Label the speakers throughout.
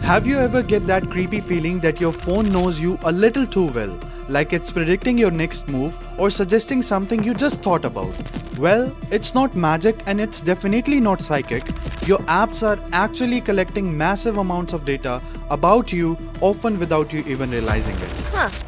Speaker 1: Have you ever get that creepy feeling that your phone knows you a little too well, like it's predicting your next move or suggesting something you just thought about? Well, it's not magic and it's definitely not psychic. Your apps are actually collecting massive amounts of data about you, often without you even realizing it.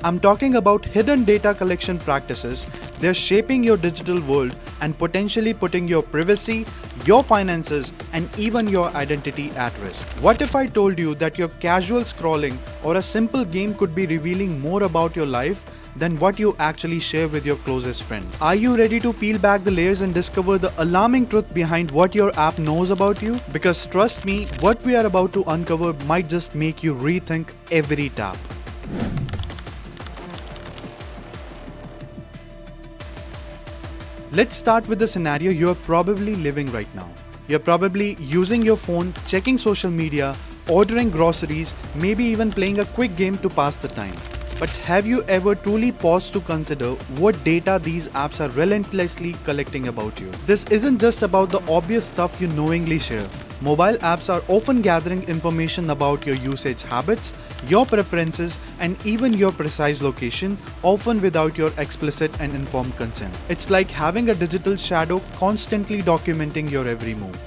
Speaker 1: I'm talking about hidden data collection practices. They're shaping your digital world and potentially putting your privacy, your finances, and even your identity at risk. What if I told you that your casual scrolling or a simple game could be revealing more about your life than what you actually share with your closest friend? Are you ready to peel back the layers and discover the alarming truth behind what your app knows about you? Because trust me, what we are about to uncover might just make you rethink every tap. Let's start with the scenario you're probably living right now. You're probably using your phone, checking social media, ordering groceries, maybe even playing a quick game to pass the time. But have you ever truly paused to consider what data these apps are relentlessly collecting about you? This isn't just about the obvious stuff you knowingly share. Mobile apps are often gathering information about your usage habits, your preferences, and even your precise location, often without your explicit and informed consent. It's like having a digital shadow constantly documenting your every move.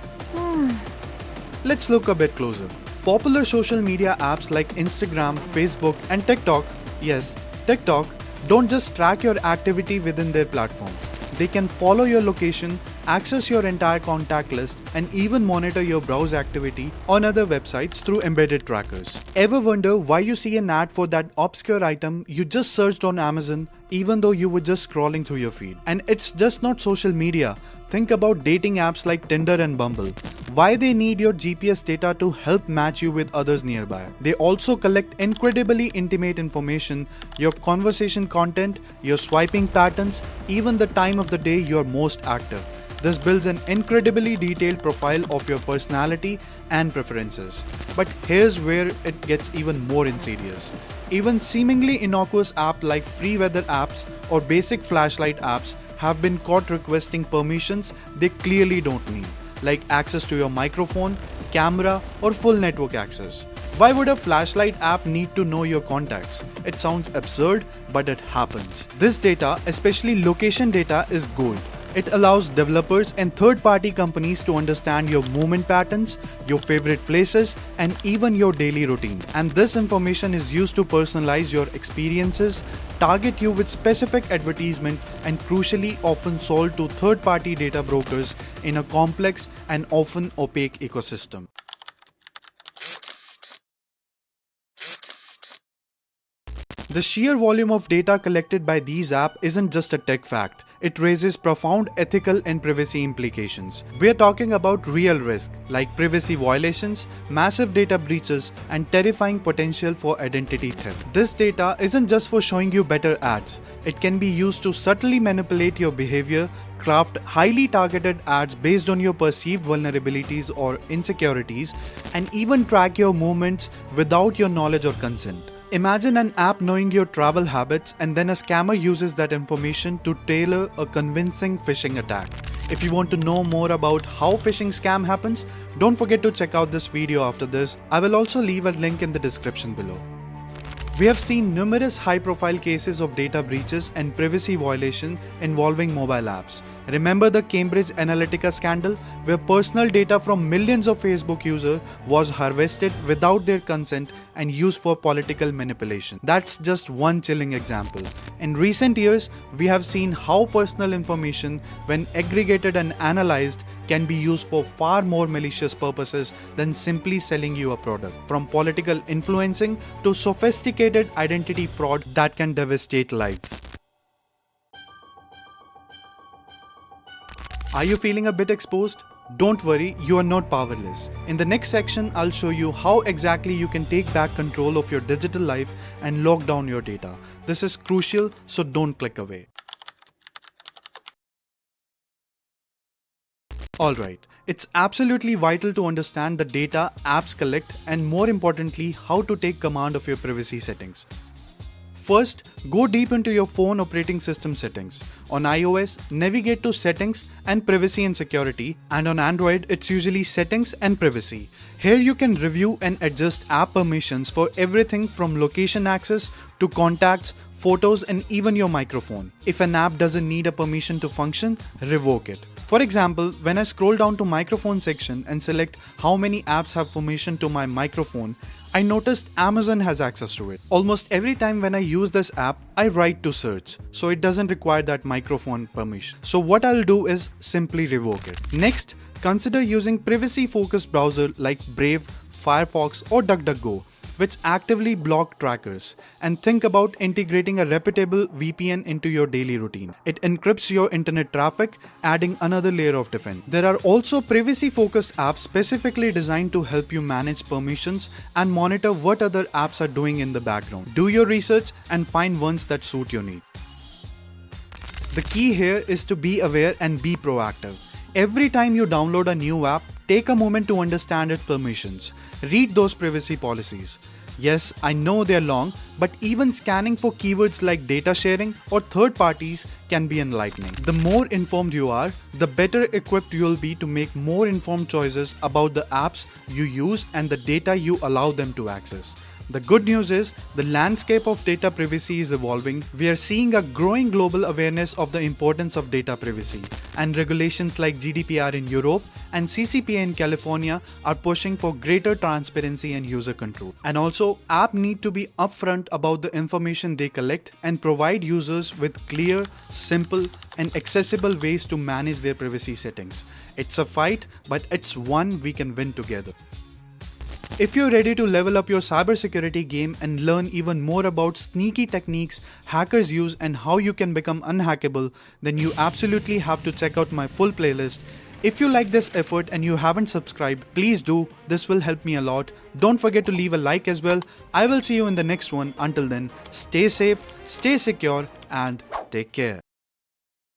Speaker 1: Let's look a bit closer. Popular social media apps like Instagram, Facebook, and TikTok, yes, TikTok, don't just track your activity within their platform. They can follow your location, access your entire contact list, and even monitor your browse activity on other websites through embedded trackers. Ever wonder why you see an ad for that obscure item you just searched on Amazon even though you were just scrolling through your feed? And it's just not social media. Think about dating apps like Tinder and Bumble. Why they need your GPS data to help match you with others nearby. They also collect incredibly intimate information, your conversation content, your swiping patterns, even the time of the day you're most active. This builds an incredibly detailed profile of your personality and preferences. But here's where it gets even more insidious. Even seemingly innocuous apps like free weather apps or basic flashlight apps have been caught requesting permissions they clearly don't need, like access to your microphone, camera, or full network access. Why would a flashlight app need to know your contacts? It sounds absurd, but it happens. This data, especially location data, is gold. It allows developers and third-party companies to understand your movement patterns, your favorite places, and even your daily routine. And this information is used to personalize your experiences, target you with specific advertisement, and crucially often sold to third-party data brokers in a complex and often opaque ecosystem. The sheer volume of data collected by these apps isn't just a tech fact. It raises profound ethical and privacy implications. We're talking about real risk, like privacy violations, massive data breaches, and terrifying potential for identity theft. This data isn't just for showing you better ads. It can be used to subtly manipulate your behavior, craft highly targeted ads based on your perceived vulnerabilities or insecurities, and even track your movements without your knowledge or consent. Imagine an app knowing your travel habits and then a scammer uses that information to tailor a convincing phishing attack. If you want to know more about how phishing scam happens, don't forget to check out this video after this. I will also leave a link in the description below. We have seen numerous high-profile cases of data breaches and privacy violation involving mobile apps. Remember the Cambridge Analytica scandal, where personal data from millions of Facebook users was harvested without their consent and used for political manipulation. That's just one chilling example. In recent years, we have seen how personal information, when aggregated and analyzed, can be used for far more malicious purposes than simply selling you a product. From political influencing to sophisticated identity fraud that can devastate lives. Are you feeling a bit exposed? Don't worry, you are not powerless. In the next section, I'll show you how exactly you can take back control of your digital life and lock down your data. This is crucial, so don't click away. Alright, it's absolutely vital to understand the data apps collect and, more importantly, how to take command of your privacy settings. First, go deep into your phone operating system settings. On iOS, navigate to Settings and Privacy and Security, and on Android, it's usually Settings and Privacy. Here you can review and adjust app permissions for everything from location access to contacts, photos, and even your microphone. If an app doesn't need a permission to function, revoke it. For example, when I scroll down to microphone section and select how many apps have permission to my microphone, I noticed Amazon has access to it. Almost every time when I use this app, I write to search, so it doesn't require that microphone permission. So what I'll do is simply revoke it. Next, consider using privacy-focused browser like Brave, Firefox, or DuckDuckGo, which actively block trackers, and think about integrating a reputable VPN into your daily routine. It encrypts your internet traffic, adding another layer of defense. There are also privacy-focused apps specifically designed to help you manage permissions and monitor what other apps are doing in the background. Do your research and find ones that suit your needs. The key here is to be aware and be proactive. Every time you download a new app, take a moment to understand its permissions. Read those privacy policies. Yes, I know they're long, but even scanning for keywords like data sharing or third parties can be enlightening. The more informed you are, the better equipped you'll be to make more informed choices about the apps you use and the data you allow them to access. The good news is, the landscape of data privacy is evolving. We are seeing a growing global awareness of the importance of data privacy, and regulations like GDPR in Europe and CCPA in California are pushing for greater transparency and user control. And also, apps need to be upfront about the information they collect and provide users with clear, simple, and accessible ways to manage their privacy settings. It's a fight, but it's one we can win together. If you're ready to level up your cybersecurity game and learn even more about sneaky techniques hackers use and how you can become unhackable, then you absolutely have to check out my full playlist. If you like this effort and you haven't subscribed, please do. This will help me a lot. Don't forget to leave a like as well. I will see you in the next one. Until then, stay safe, stay secure, and take care.